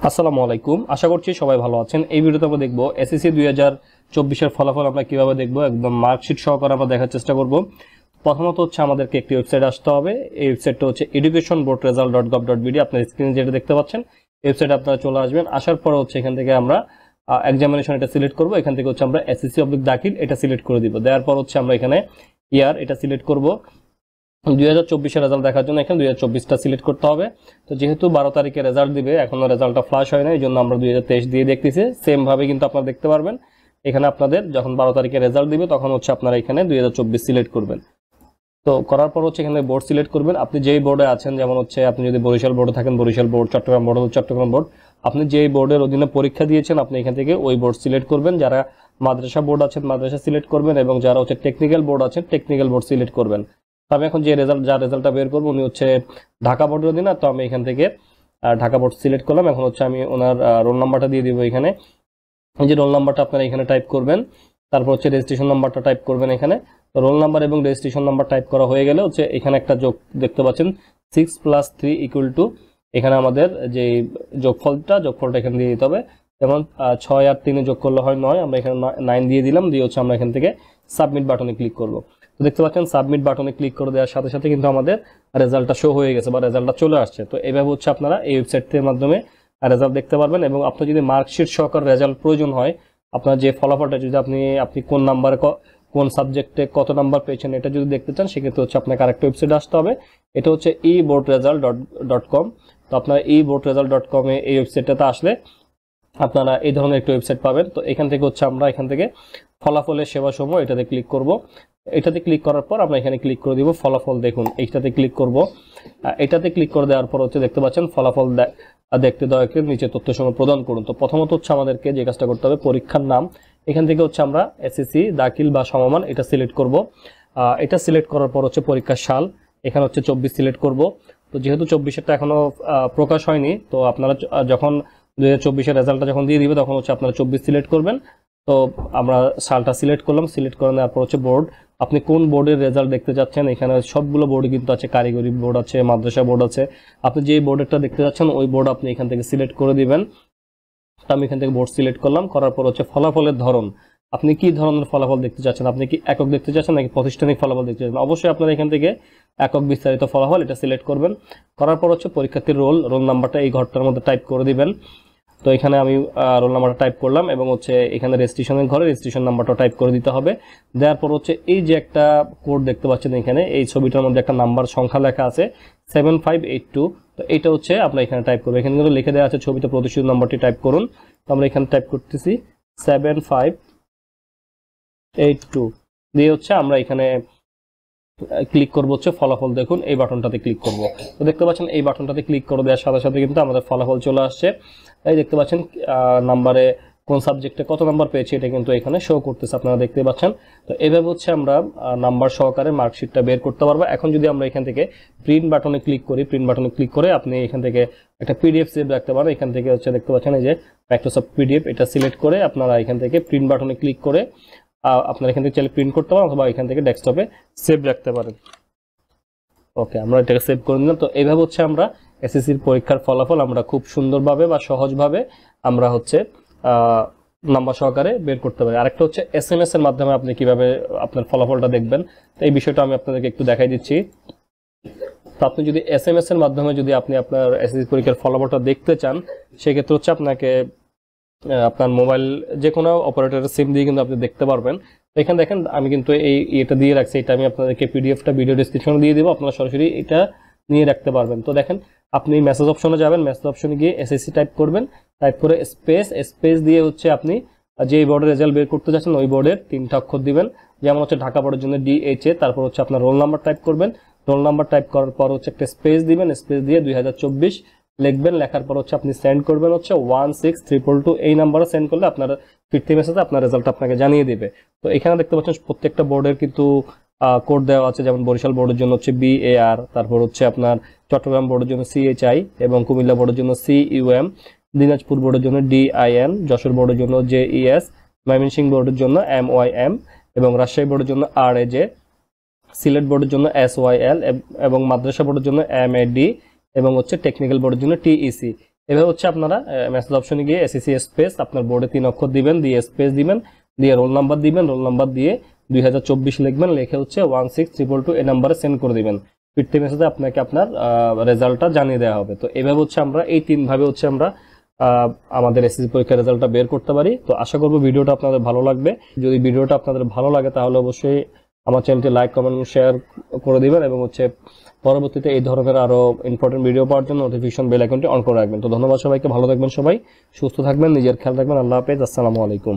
আসসালামু আলাইকুম, আশা করছি সবাই ভালো আছেন। এই ভিডিওতে আমরা দেখব এসএসসি 2024 এর ফলাফল আমরা কিভাবে দেখব, একদম মার্কশিট সহকারে আমরা দেখার চেষ্টা করব। প্রথমত হচ্ছে আমাদেরকে একটি ওয়েবসাইট আসতে হবে। এই ওয়েবসাইটটা হচ্ছে educationboardresult.gov.bd। আপনার স্ক্রিনে যেটা দেখতে পাচ্ছেন এই ওয়েবসাইটে আপনারা চলে আসবেন। আসার পর হচ্ছে এখান থেকে আমরা এক্সামিনেশন এটা সিলেক্ট করব। এখান থেকে হচ্ছে আমরা এসএসসি দাখিল এটা সিলেক্ট করে দিব। দেওয়ার পর হচ্ছে আমরা এখানে ইয়ার এটা সিলেক্ট করব। 2024 এর রেজাল্ট দেখার জন্য এখানে 2024টা সিলেক্ট করতে হবে। তো যেহেতু 12 তারিখে রেজাল্ট দিবে, এখনো রেজাল্টটা ফ্লাশ হয় না, এই জন্য আমরা 2023 দিয়ে দেখতেছি। সেম ভাবে কিন্তু আপনারা দেখতে পারবেন। এখানে আপনাদের যখন 12 তারিখে রেজাল্ট দিবে তখন হচ্ছে আপনারা এখানে 2024 সিলেক্ট করবেন। তো করার পর হচ্ছে এখানে বোর্ড সিলেক্ট করবেন। আপনি যেই বোর্ডে আছেন, যেমন হচ্ছে আপনি যদি বরিশাল বোর্ডে থাকেন বরিশাল বোর্ড, চট্টগ্রাম বোর্ড হলে চট্টগ্রাম বোর্ড, আপনি যেই বোর্ডের অধীনে পরীক্ষা দিয়েছেন আপনি এখান থেকে ওই বোর্ড সিলেক্ট করবেন। যারা মাদ্রাসা বোর্ড আছেন মাদ্রাসা সিলেক্ট করবেন, এবং যারা হচ্ছে টেকনিক্যাল বোর্ড আছেন টেকনিক্যাল বোর্ড সিলেক্ট করবেন। তো আমি এখন যে রেজাল্টটা বের করবো উনি হচ্ছে ঢাকা বোর্ডের অধীনে, তো আমি এখান থেকে ঢাকা বোর্ড সিলেক্ট করলাম। এখন হচ্ছে আমি ওনার রোল নাম্বারটা দিয়ে দিব। এখানে এই যে রোল নাম্বারটা আপনারা এখানে টাইপ করবেন, তারপর হচ্ছে রেজিস্ট্রেশন নাম্বারটা টাইপ করবেন। এখানে রোল নাম্বার এবং রেজিস্ট্রেশন নাম্বার টাইপ করা হয়ে গেলে হচ্ছে এখানে একটা যোগ দেখতে পাচ্ছেন 6 + 3 = এখানে আমাদের যে যোগফলটা এখানে দিয়ে দিতে হবে। যেমন 6 আর 3 যোগ করলে হয় 9, আমরা এখানে 9 দিয়ে দিলাম। দিয়ে হচ্ছে আমরা এখান থেকে সাবমিট বাটনে ক্লিক করব। তো দেখতে পাচ্ছেন সাবমিট বাটনে ক্লিক করে দেওয়ার সাথে সাথে কিন্তু আমাদের রেজাল্টটা শো হয়ে গেছে বা রেজাল্টটা চলে আসছে। তো এইভাবে হচ্ছে আপনারা এই ওয়েবসাইটের মাধ্যমে রেজাল্ট দেখতে পারবেন। এবং আপনার যদি মার্কশিট সহকারে রেজাল্ট প্রয়োজন হয়, আপনার যে ফলাফলটা যদি আপনি কোন নাম্বারে কোন সাবজেক্টে কত নাম্বার পেয়েছেন এটা যদি দেখতে চান, সেক্ষেত্রে হচ্ছে আপনাকে আরেকটা ওয়েবসাইটে আসতে হবে। এটা হচ্ছে eboardresult.com। তো আপনারা eboardresult.com এই ওয়েবসাইটটাতে আসলে আপনারা এই ধরনের একটা ওয়েবসাইট পাবেন। তো এখান থেকে হচ্ছে আমরা এখান থেকে ফলাফলের সেবা সমূহ এটাতে ক্লিক করব। এটাতে ক্লিক করার পর আমরা এখানে ক্লিক করে দিব ফলাফল দেখুন, এইটাতে ক্লিক করব। এটাতে ক্লিক করে দেওয়ার পর হচ্ছে দেখতে পাচ্ছেন ফলাফল দেখতে দয়া করে নিচে তথ্য সমূহ প্রদান করুন। তো প্রথমত হচ্ছে আমাদেরকে যে কাজটা করতে হবে, পরীক্ষার নাম এখান থেকে হচ্ছে আমরা এসএসসি দাখিল বা সমমান এটা সিলেক্ট করব। এটা সিলেক্ট করার পর হচ্ছে পরীক্ষার সাল এখানে হচ্ছে 24 সিলেক্ট করব। তো যেহেতু 24-এরটা এখনো প্রকাশ হয়নি, তো আপনারা যখন 2024-এর রেজাল্টটা যখন দিয়ে দিবে তখন হচ্ছে আপনারা 24 সিলেক্ট করবেন। তো আমরা সালটা সিলেক্ট করলাম। সিলেক্ট করে নেওয়ার পর হচ্ছে বোর্ড, আপনি কোন বোর্ডের রেজাল্ট দেখতে যাচ্ছেন। এখানে সবগুলো বোর্ড কিন্তু আছে, কারিগরি বোর্ড আছে, মাদ্রাসা বোর্ড আছে। আপনি যে বোর্ডেরটা দেখতে যাচ্ছেন ওই বোর্ড আপনি এখান থেকে সিলেক্ট করে দিবেন। আমি এখান থেকে বোর্ড সিলেক্ট করলাম। করার পর হচ্ছে ফলাফলের ধরন, আপনি কি ধরনের ফলাফল দেখতে চাচ্ছেন, আপনি কি একক দেখতে চাচ্ছেন নাকি প্রাতিষ্ঠানিক ফলাফল দেখতে চাচ্ছেন। অবশ্যই আপনারা এখান থেকে একক বিস্তারিত ফলাফল এটা সিলেক্ট করবেন। করার পর হচ্ছে পরীক্ষার্থীর রোল নাম্বারটা এই ঘরটার মধ্যে টাইপ করে দিবেন। তো এখানে আমি রোল নাম্বারটা টাইপ করলাম, এবং হচ্ছে এখানে রেজিস্ট্রেশনের ঘরে রেজিস্ট্রেশন নাম্বারটা টাইপ করে দিতে হবে। দেওয়ার পর হচ্ছে এই যে একটা কোড দেখতে পাচ্ছেন এখানে এই ছবিটার মধ্যে একটা নাম্বার সংখ্যা লেখা আছে 7582। তো এটা হচ্ছে আমরা এখানে টাইপ করবো। এখানে কিন্তু লিখে দেওয়া আছে ছবিতে প্রতিষ্ঠিত নাম্বারটি টাইপ করুন। তো আমরা এখানে টাইপ করতেছি 7582 দিয়ে হচ্ছে আমরা এখানে ক্লিক করবো হচ্ছে ফলাফল দেখুন এই বাটনটাতে ক্লিক করব। তো দেখতে পাচ্ছেন এই বাটনটাতে ক্লিক করে দেওয়ার সাথে সাথে কিন্তু আমাদের ফলাফল চলে আসছে। এই দেখতে পাচ্ছেন নাম্বারে কোন সাবজেক্টে কত নাম্বার পেয়েছি এটা কিন্তু এখানে শো করতেছে, আপনারা দেখতে পাচ্ছেন। তো এইভাবে হচ্ছে আমরা নাম্বার সহকারে মার্কশিটটা বের করতে পারবো। এখন যদি আমরা এখান থেকে প্রিন্ট বাটনে ক্লিক করি, প্রিন্ট বাটনে ক্লিক করে আপনি এখান থেকে একটা পিডিএফ সেভ রাখতে পারেন। এখান থেকে হচ্ছে দেখতে পাচ্ছেন এই যে মাইক্রোসফট পিডিএফ, এটা সিলেক্ট করে আপনারা এখান থেকে প্রিন্ট বাটনে ক্লিক করে আপনারা এখান থেকে চাইলে প্রিন্ট করতে পারেন অথবা এখান থেকে ডেস্কটপে সেভ রাখতে পারেন। ওকে, আমরা এটাকে সেভ করে নিলাম। তো এইভাবে হচ্ছে আমরা এসএসসির পরীক্ষার ফলাফল আমরা খুব সুন্দরভাবে বা সহজভাবে আমরা হচ্ছে নাম্বার সহকারে বের করতে পারি। আরেকটা হচ্ছে এসএমএস এর মাধ্যমে আপনি কিভাবে আপনার ফলাফলটা দেখবেন, তো এই বিষয়টা আমি আপনাদেরকে একটু দেখাই দিচ্ছি। তো আপনি যদি এসএমএস এর মাধ্যমে যদি আপনি আপনার এসএসসি পরীক্ষার ফলাফলটা দেখতে চান, সেক্ষেত্রে হচ্ছে আপনাকে আপনার মোবাইল যে কোনো অপারেটরের সিম দিয়ে কিন্তু আপনি দেখতে পারবেন। তো এখানে দেখেন আমি কিন্তু এটা দিয়ে রাখছি, এটা আমি আপনাদেরকে পিডিএফটা ভিডিও ডেসক্রিপশনে দিয়ে দেবো, আপনারা সরাসরি এটা নিয়ে রাখতে পারবেন। তো দেখেন আপনি মেসেজ অপশনে যাবেন, মেসেজ অপশনে গিয়ে এসএসসি টাইপ করবেন, টাইপ করে স্পেস দিয়ে হচ্ছে আপনি যে বোর্ডের রেজাল্ট বের করতে যাচ্ছেন ওই বোর্ডের 3টা অক্ষর দিবেন। যেমন হচ্ছে ঢাকা বোর্ডের জন্য DHA, তারপর হচ্ছে আপনার রোল নাম্বার টাইপ করবেন। রোল নাম্বার টাইপ করার পর হচ্ছে একটা স্পেস দিবেন, স্পেস দিয়ে 2024 লিখবেন। লেখার পর হচ্ছে আপনি সেন্ড করবেন হচ্ছে 16222 এই নাম্বারে সেন্ড করলে আপনার ফিরতি মেসেজে আপনার রেজাল্ট আপনাকে জানিয়ে দেবে। তো এখানে দেখতে পাচ্ছেন প্রত্যেকটা বোর্ডের কিন্তু কোড দেওয়া আছে। যেমন বরিশাল বোর্ডের জন্য হচ্ছে BAR, তারপর হচ্ছে আপনার চট্টগ্রাম বোর্ডের জন্য CHI, এবং কুমিল্লা বোর্ডের জন্য CUM, দিনাজপুর বোর্ডের জন্য DIN, যশোর বোর্ডের জন্য JES, ময়মনসিংহ বোর্ডের জন্য MYM, এবং রাজশাহী বোর্ডের জন্য RAJ, সিলেট বোর্ডের জন্য SYL, এবং মাদ্রাসা বোর্ডের জন্য MAD, এবং হচ্ছে টেকনিক্যাল বোর্ডের জন্য TEC। এভাবে হচ্ছে আপনারা মেসেজ অপশনে গিয়ে এসএসসি স্পেস আপনার বোর্ডে 3 অক্ষর দিবেন, দিয়ে স্পেস দিবেন, দিয়ে রোল নাম্বার দিবেন, রোল নাম্বার দিয়ে 2024 লিখবেন, লিখে হচ্ছে 16222 এই নাম্বারে সেন্ড করে দিবেন। ফিরতি মেসেজে আপনাকে আপনার রেজাল্টটা জানিয়ে দেওয়া হবে। তো এভাবে হচ্ছে আমরা এই 3 ভাবে হচ্ছে আমরা আমাদের এসএসসি পরীক্ষার রেজাল্টটা বের করতে পারি। তো আশা করব ভিডিওটা আপনাদের ভালো লাগবে। যদি ভিডিওটা আপনাদের ভালো লাগে তাহলে অবশ্যই আমার চ্যানেলটি লাইক, কমেন্ট, শেয়ার করে দিবেন এবং হচ্ছে পরবর্তীতে এই ধরনের আরো ইম্পর্টেন্ট ভিডিও পাওয়ার জন্য নোটিফিকেশন বেল আইকনটি অন করে রাখবেন। তো ধন্যবাদ সবাইকে, ভালো থাকবেন, সবাই সুস্থ থাকবেন, নিজের খেয়াল রাখবেন। আল্লাহ হাফেজ, আসসালামু আলাইকুম।